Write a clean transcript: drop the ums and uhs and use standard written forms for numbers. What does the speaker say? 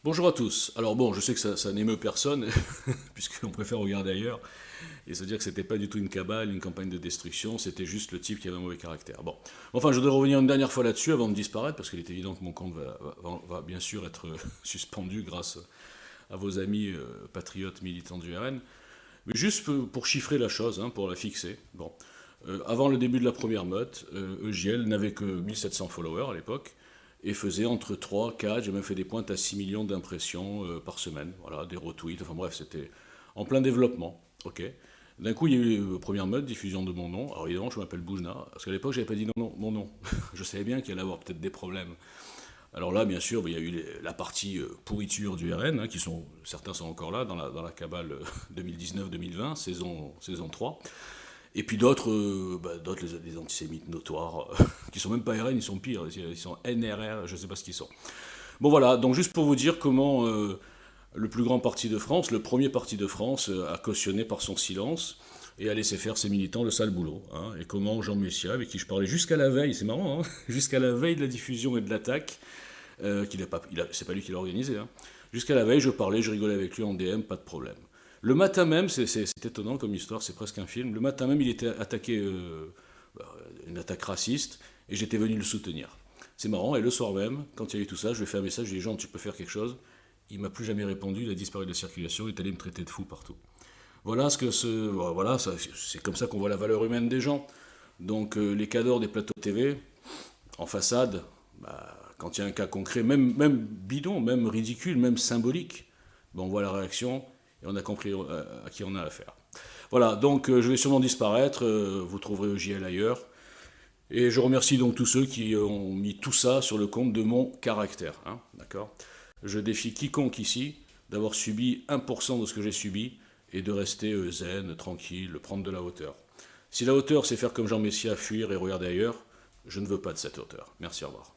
Bonjour à tous. Alors bon, je sais que ça n'émeut personne, puisqu'on préfère regarder ailleurs, et se dire que c'était pas du tout une cabale, une campagne de destruction, c'était juste le type qui avait un mauvais caractère. Bon, enfin, je voudrais revenir une dernière fois là-dessus avant de disparaître, parce qu'il est évident que mon compte va bien sûr être suspendu grâce à vos amis patriotes militants du RN. Mais juste pour chiffrer la chose, hein, pour la fixer. Bon, avant le début de la première meute, EJL n'avait que 1700 followers à l'époque et faisait entre 3, 4, j'ai même fait des pointes à 6 millions d'impressions par semaine. Voilà, des retweets, enfin bref, c'était en plein développement. Ok. D'un coup, il y a eu première meute, diffusion de mon nom. Alors évidemment, je m'appelle Boujna, parce qu'à l'époque, j'avais pas dit non, mon nom. Je savais bien qu'il allait avoir peut-être des problèmes. Alors là, bien sûr, il y a eu la partie pourriture du RN, hein, certains sont encore là, dans la cabale 2019-2020, saison 3. Et puis d'autres, d'autres les antisémites notoires, qui sont même pas RN, ils sont pires, ils sont NRR, je sais pas ce qu'ils sont. Bon voilà, donc juste pour vous dire comment le plus grand parti de France, le premier parti de France, a cautionné par son silence et a laissé faire ses militants le sale boulot. Hein, et comment Jean Messia, avec qui je parlais jusqu'à la veille, c'est marrant, hein, jusqu'à la veille de la diffusion et de l'attaque, c'est pas lui qui l'a organisé, hein, jusqu'à la veille, je parlais, je rigolais avec lui en DM, pas de problème. Le matin même, c'est étonnant comme histoire, c'est presque un film. Le matin même, il était attaqué, une attaque raciste, et j'étais venu le soutenir. C'est marrant, et le soir même, quand il y a eu tout ça, je lui ai fait un message, je lui ai dit, Jean, tu peux faire quelque chose. Il m'a plus jamais répondu, il a disparu de la circulation, il est allé me traiter de fou partout. Voilà voilà, c'est comme ça qu'on voit la valeur humaine des gens. Donc les cadors des plateaux de TV, en façade, quand il y a un cas concret, même bidon, même ridicule, même symbolique, on voit la réaction et on a compris à qui on a affaire. Voilà, donc je vais sûrement disparaître, vous trouverez EJL ailleurs. Et je remercie donc tous ceux qui ont mis tout ça sur le compte de mon caractère. Hein, d'accord. Je défie quiconque ici d'avoir subi 1% de ce que j'ai subi et de rester zen, tranquille, prendre de la hauteur. Si la hauteur c'est faire comme Jean Messia, fuir et regarder ailleurs, je ne veux pas de cette hauteur. Merci, au revoir.